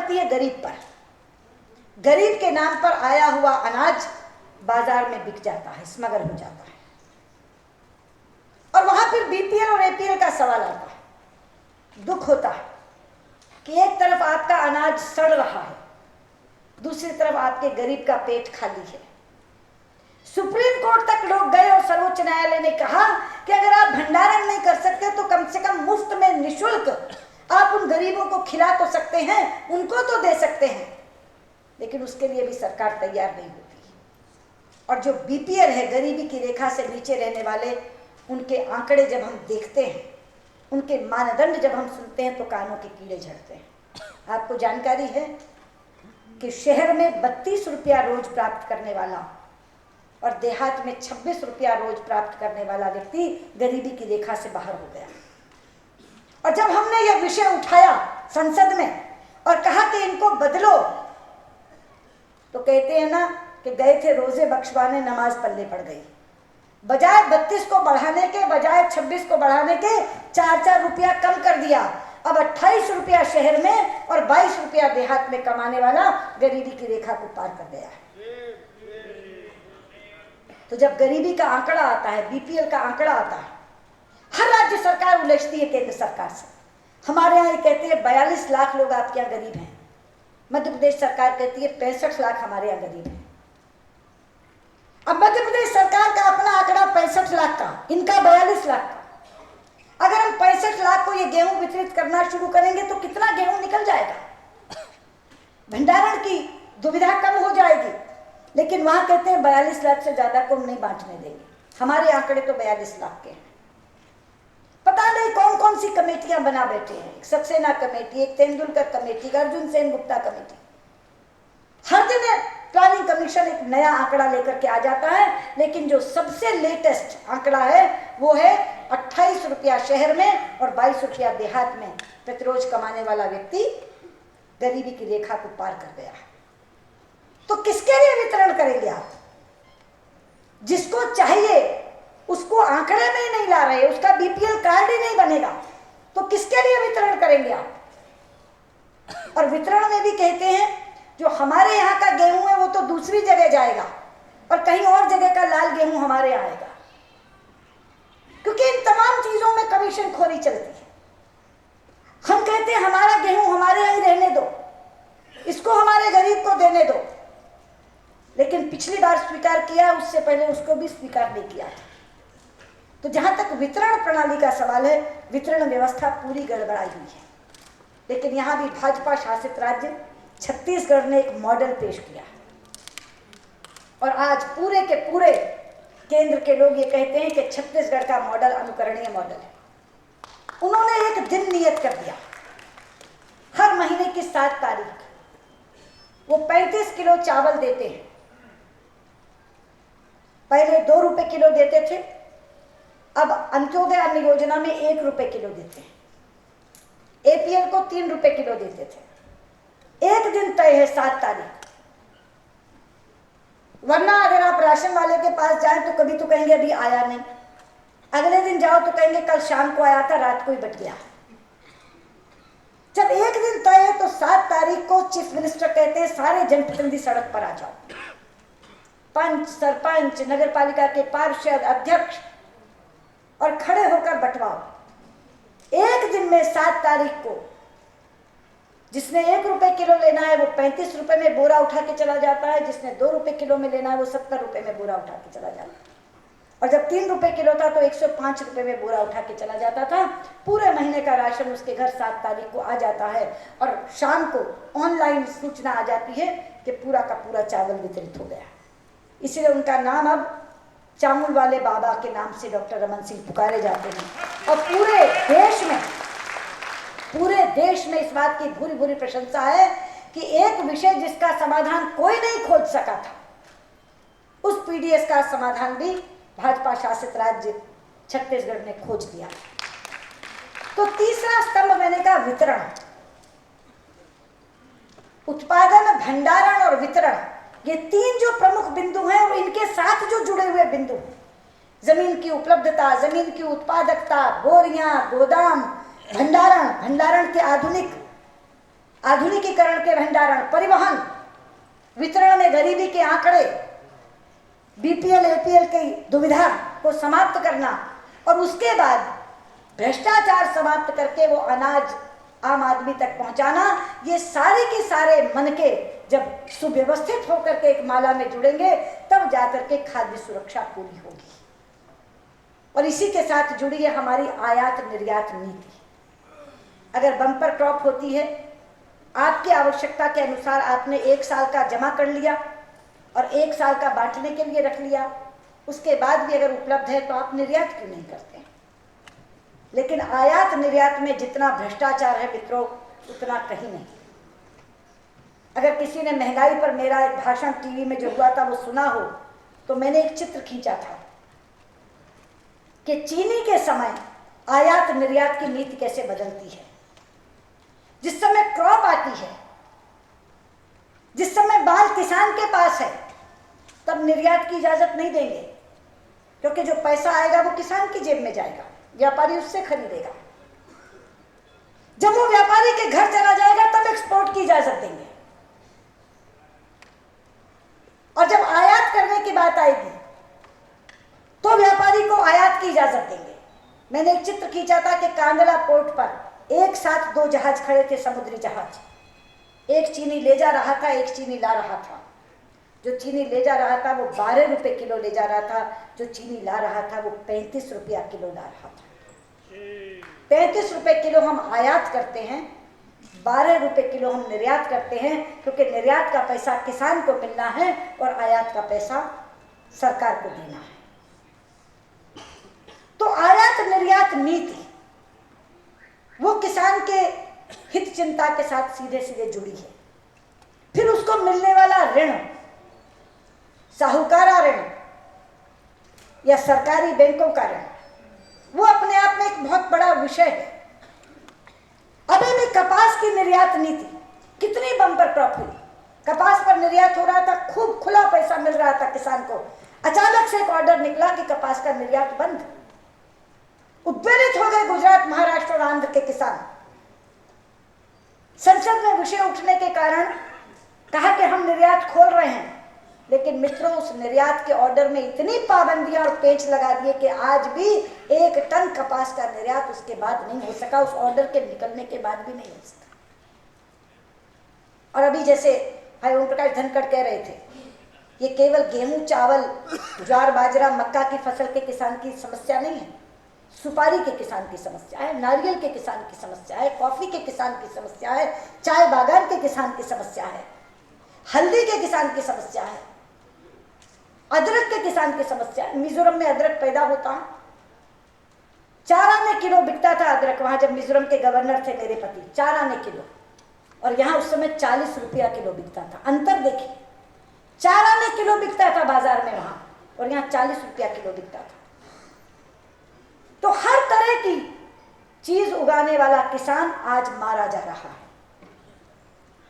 पड़ती है गरीब पर। गरीब के नाम पर आया हुआ अनाज बाजार में बिक जाता है, स्मगल हो जाता है। और वहां फिर बीपीएल और एपीएल का सवाल आता है। दुख होता है कि एक तरफ आपका अनाज सड़ रहा है, दूसरी तरफ आपके गरीब का पेट खाली है। सुप्रीम कोर्ट तक लोग गए और सर्वोच्च न्यायालय ने कहा कि अगर आप भंडारण नहीं कर सकते तो कम से कम मुफ्त में निःशुल्क आप उन गरीबों को खिला तो सकते हैं, उनको तो दे सकते हैं। लेकिन उसके लिए भी सरकार तैयार नहीं होती। और जो बीपीएल है, गरीबी की रेखा से नीचे रहने वाले, उनके आंकड़े जब हम देखते हैं, उनके मानदंड जब हम सुनते हैं तो कानों के कीड़े झड़ते हैं। आपको जानकारी है कि शहर में 32 रुपया रोज प्राप्त करने वाला और देहात में 26 रुपया रोज प्राप्त करने वाला व्यक्ति गरीबी की रेखा से बाहर हो गया। और जब हमने यह विषय उठाया संसद में और कहा कि इनको बदलो, तो कहते हैं ना कि गए थे रोजे बख्शवाने, नमाज पल्ले पड़ गई। बजाय 32 को बढ़ाने के, बजाय 26 को बढ़ाने के 4-4 रुपया कम कर दिया। अब 28 रुपया शहर में और 22 रुपया देहात में कमाने वाला गरीबी की रेखा को पार कर गया है। तो जब गरीबी का आंकड़ा आता है, बीपीएल का आंकड़ा आता है, हर राज्य सरकार उलझती है केंद्र सरकार से। हमारे यहाँ ये कहते हैं 42 लाख लोग आपके यहाँ गरीब हैं, मध्य प्रदेश सरकार कहती है 65 लाख हमारे यहाँ गरीब हैं। अब मध्य प्रदेश सरकार का अपना आंकड़ा 65 लाख का, इनका 42 लाख का। अगर हम 65 लाख को ये गेहूं वितरित करना शुरू करेंगे तो कितना गेहूं निकल जाएगा? भंडारण की दुविधा कम हो जाएगी। लेकिन वहां कहते हैं 42 लाख से ज्यादा को हम नहीं बांटने देंगे। हमारे आंकड़े तो 42 लाख के हैं। पता नहीं कौन कौन सी कमेटियां बना बैठे हैं, एक सक्सेना कमेटी, एक तेंदुलकर कमेटी, एक अर्जुन सेन गुप्ता कमेटी। हर दिन प्लानिंग कमीशन एक नया आंकड़ा लेकर के आ जाता है। लेकिन जो सबसे लेटेस्ट आंकड़ा है वो है 28 रुपया शहर में और 22 रुपया देहात में प्रतिरोज कमाने वाला व्यक्ति गरीबी की रेखा को पार कर गया है। तो किसके लिए वितरण करेंगे आप? जिसको चाहिए उसको आंकड़े में ही नहीं ला रहे, उसका बीपीएल कार्ड ही नहीं बनेगा, तो किसके लिए वितरण करेंगे आप? और वितरण में भी कहते हैं जो हमारे यहाँ का गेहूं है वो तो दूसरी जगह जाएगा और कहीं और जगह का लाल गेहूं हमारे यहाँ आएगा, क्योंकि इन तमाम चीजों में कमीशन खोरी चलती है। हम कहते हैं हमारा गेहूं हमारे यहाँ ही रहने दो, इसको हमारे गरीब को देने दो। लेकिन पिछली बार स्वीकार किया, उससे पहले उसको भी स्वीकार नहीं किया था। तो जहां तक वितरण प्रणाली का सवाल है, वितरण व्यवस्था पूरी गड़बड़ाई हुई है। लेकिन यहां भी भाजपा शासित राज्य छत्तीसगढ़ ने एक मॉडल पेश किया और आज पूरे के पूरे केंद्र के लोग ये कहते हैं कि छत्तीसगढ़ का मॉडल अनुकरणीय मॉडल है। उन्होंने एक दिन नियत कर दिया, हर महीने की 7 तारीख वो 35 किलो चावल देते हैं। पहले 2 रुपए किलो देते थे, अब अंत्योदय अन्न योजना में 1 रुपए किलो देते हैं। एपीएल को 3 रुपए किलो देते थे। एक दिन तय है 7 तारीख, वरना अगर आप राशन वाले के पास जाएं तो कभी तो कहेंगे अभी आया नहीं, अगले दिन जाओ तो कहेंगे कल शाम को आया था, रात को ही बच गया। जब एक दिन तय है तो 7 तारीख को चीफ मिनिस्टर कहते हैं सारे जनप्रतिनिधि सड़क पर आ जाओ, पंच, सरपंच, नगर पालिका के पार्षद, अध्यक्ष, और खड़े होकर बंटवाओ। एक दिन में 7 तारीख को जिसने 1 रुपए किलो लेना है वो 35 रुपए में बोरा उठा के चला जाता है, जिसने 2 रुपए किलो में लेना है वो 70 रुपए में बोरा उठा के चला जाता है। और जब 3 रुपए किलो था तो 105 रुपए में बोरा उठा के चला जाता था। पूरे महीने का राशन उसके घर 7 तारीख को आ जाता है और शाम को ऑनलाइन सूचना आ जाती है कि पूरा का पूरा चावल वितरित हो गया। इसीलिए उनका नाम अब चामुल वाले बाबा के नाम से डॉक्टर रमन सिंह पुकारे जाते हैं। और पूरे देश में इस बात की भूरी भूरी प्रशंसा है कि एक विषय जिसका समाधान कोई नहीं खोज सका था, उस पीडीएस का समाधान भी भाजपा शासित राज्य छत्तीसगढ़ ने खोज दिया। तो तीसरा स्तंभ मैंने कहा वितरण, उत्पादन, भंडारण और वितरण, ये 3 जो प्रमुख बिंदु हैं और इनके साथ जो जुड़े हुए बिंदु, जमीन की उपलब्धता, जमीन की उत्पादकता, बोरियां, गोदाम, भंडारण के आधुनिकीकरण के भंडारण, परिवहन, वितरण में गरीबी के आंकड़े, बीपीएल एपीएल की दुविधा को समाप्त करना और उसके बाद भ्रष्टाचार समाप्त करके वो अनाज आम आदमी तक पहुंचाना, ये सारे के सारे मन के जब सुव्यवस्थित होकर के एक माला में जुड़ेंगे तब जाकर के खाद्य सुरक्षा पूरी होगी। और इसी के साथ जुड़ी है हमारी आयात निर्यात नीति। अगर बम्पर क्रॉप होती है, आपकी आवश्यकता के अनुसार आपने 1 साल का जमा कर लिया और 1 साल का बांटने के लिए रख लिया, उसके बाद भी अगर उपलब्ध है तो आप निर्यात क्यों नहीं करते? लेकिन आयात निर्यात में जितना भ्रष्टाचार है मित्रों, उतना कहीं नहीं। अगर किसी ने महंगाई पर मेरा एक भाषण टीवी में जो हुआ था वो सुना हो, तो मैंने एक चित्र खींचा था कि चीनी के समय आयात निर्यात की नीति कैसे बदलती है। जिस समय क्रॉप आती है, जिस समय बाल किसान के पास है, तब निर्यात की इजाजत नहीं देंगे, क्योंकि जो पैसा आएगा वो किसान की जेब में जाएगा, व्यापारी उससे खरीदेगा। जब वो व्यापारी के घर चला जाएगा तब एक्सपोर्ट की इजाजत देंगे। और जब आयात करने की बात आएगी तो व्यापारी को आयात की इजाजत देंगे। मैंने एक चित्र खींचा था कि कांगड़ा पोर्ट पर एक साथ 2 जहाज खड़े थे, समुद्री जहाज। एक चीनी ले जा रहा था, एक चीनी ला रहा था। जो चीनी ले जा रहा था वो 12 रुपए किलो ले जा रहा था, जो चीनी ला रहा था वो 35 रुपया किलो ला रहा था। 35 रुपए किलो हम आयात करते हैं, 12 रुपए किलो हम निर्यात करते हैं, क्योंकि निर्यात का पैसा किसान को मिलना है और आयात का पैसा सरकार को देना है। तो आयात निर्यात नीति वो किसान के हित चिंता के साथ सीधे सीधे जुड़ी है। फिर उसको मिलने वाला ऋण, साहूकारा ऋण या सरकारी बैंकों का ऋण, वो अपने आप में एक बहुत बड़ा विषय है। अभी भी कपास की निर्यात नीति कितनी बम्पर क्रॉप हुई, कपास पर निर्यात हो रहा था, खूब खुला पैसा मिल रहा था किसान को। अचानक से एक ऑर्डर निकला कि कपास का निर्यात बंद। उद्वेलित हो गए गुजरात, महाराष्ट्र और आंध्र के किसान। संसद में विषय उठने के कारण कहा कि हम निर्यात खोल रहे हैं, लेकिन मित्रों उस निर्यात के ऑर्डर में इतनी पाबंदियां और पेच लगा दिए कि आज भी 1 टन कपास का निर्यात उसके बाद नहीं हो सका, उस ऑर्डर के निकलने के बाद भी नहीं हो सका। और अभी जैसे भाई ओम प्रकाश धनखड़ कह रहे थे, ये केवल गेहूं, चावल, ज्वार, बाजरा, मक्का की फसल के किसान की समस्या नहीं है, सुपारी के किसान की समस्या है, नारियल के किसान की समस्या है, कॉफी के किसान की समस्या है, चाय बागान के किसान की समस्या है, हल्दी के किसान की समस्या है, अदरक के किसान की समस्या है। मिजोरम में अदरक पैदा होता है, 4 आने किलो बिकता था अदरक वहां जब मिजोरम के गवर्नर थे मेरे पति, 4 आने किलो, और यहाँ उस समय 40 रुपया किलो बिकता था। अंतर देखिए, 4 आने किलो बिकता था बाजार में वहां, और यहाँ 40 रुपया किलो बिकता था। तो हर तरह की चीज उगाने वाला किसान आज मारा जा रहा है।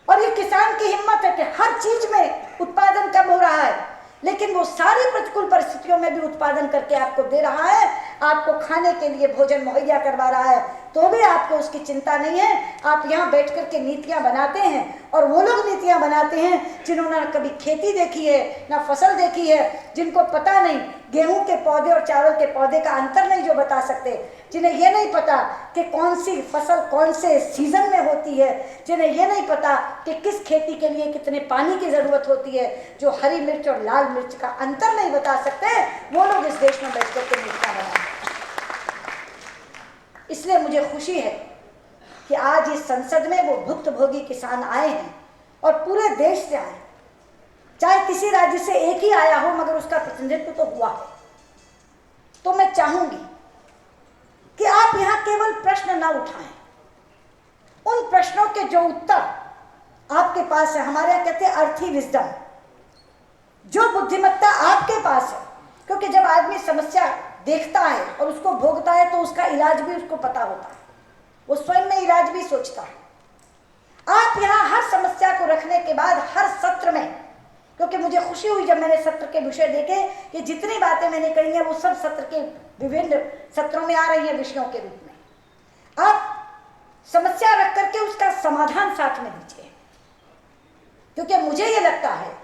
और ये किसान की हिम्मत है कि हर चीज में उत्पादन कम हो रहा है, लेकिन वो सारी प्रतिकूल परिस्थितियों में भी उत्पादन करके आपको दे रहा है, आपको खाने के लिए भोजन मुहैया करवा रहा है, तो भी आपको उसकी चिंता नहीं है। आप यहाँ बैठ कर के नीतियाँ बनाते हैं, और वो लोग नीतियाँ बनाते हैं जिन्होंने ना कभी खेती देखी है, ना फसल देखी है, जिनको पता नहीं गेहूं के पौधे और चावल के पौधे का अंतर नहीं जो बता सकते, जिन्हें ये नहीं पता कि कौन सी फसल कौन से सीजन में होती है, जिन्हें ये नहीं पता कि किस खेती के लिए कितने पानी की ज़रूरत होती है, जो हरी मिर्च और लाल मिर्च का अंतर नहीं बता सकते, वो लोग इस देश में बैठ कर के नीतियाँ बनाते हैं। इसलिए मुझे खुशी है कि आज इस संसद में वो भुक्तभोगी किसान आए हैं, और पूरे देश से आए, चाहे किसी राज्य से एक ही आया हो, मगर उसका प्रतिनिधित्व तो हुआ है। तो मैं चाहूंगी कि आप यहाँ केवल प्रश्न ना उठाएं, उन प्रश्नों के जो उत्तर आपके पास है, हमारे यहाँ कहते हैं अर्थी विजडम, जो बुद्धिमत्ता आपके पास है, क्योंकि जब आदमी समस्या देखता है और उसको भोगता है तो उसका इलाज भी उसको पता होता है, वो स्वयं में इलाज भी सोचता है। आप यहाँ हर समस्या को रखने के बाद हर सत्र में, क्योंकि मुझे खुशी हुई जब मैंने सत्र के विषय देखे कि जितनी बातें मैंने कही हैं वो सब सत्र के विभिन्न सत्रों में आ रही हैं विषयों के रूप में। आप समस्या रख करके उसका समाधान साथ में दीजिए, क्योंकि मुझे ये लगता है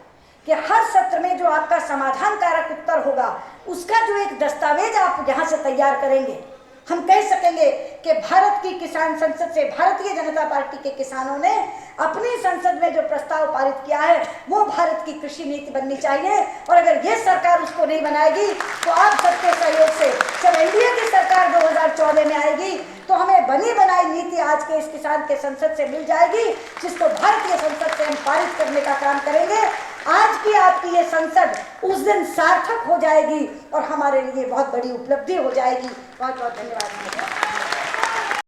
कि हर सत्र में जो आपका समाधान कारक उत्तर होगा उसका जो एक दस्तावेज आप यहाँ से तैयार करेंगे, हम कह सकेंगे कि भारत की किसान संसद से भारतीय जनता पार्टी के किसानों ने अपनी संसद में जो प्रस्ताव पारित किया है वो भारत की कृषि नीति बननी चाहिए। और अगर ये सरकार उसको नहीं बनाएगी तो आप सबके सहयोग से जब एनडीए की सरकार 2014 में आएगी तो हमें बनी बनाई नीति आज के इस किसान के संसद से मिल जाएगी, जिसको भारतीय संसद से हम पारित करने का काम करेंगे। आज की आपकी ये संसद उस दिन सार्थक हो जाएगी और हमारे लिए बहुत बड़ी उपलब्धि हो जाएगी। बहुत बहुत धन्यवाद।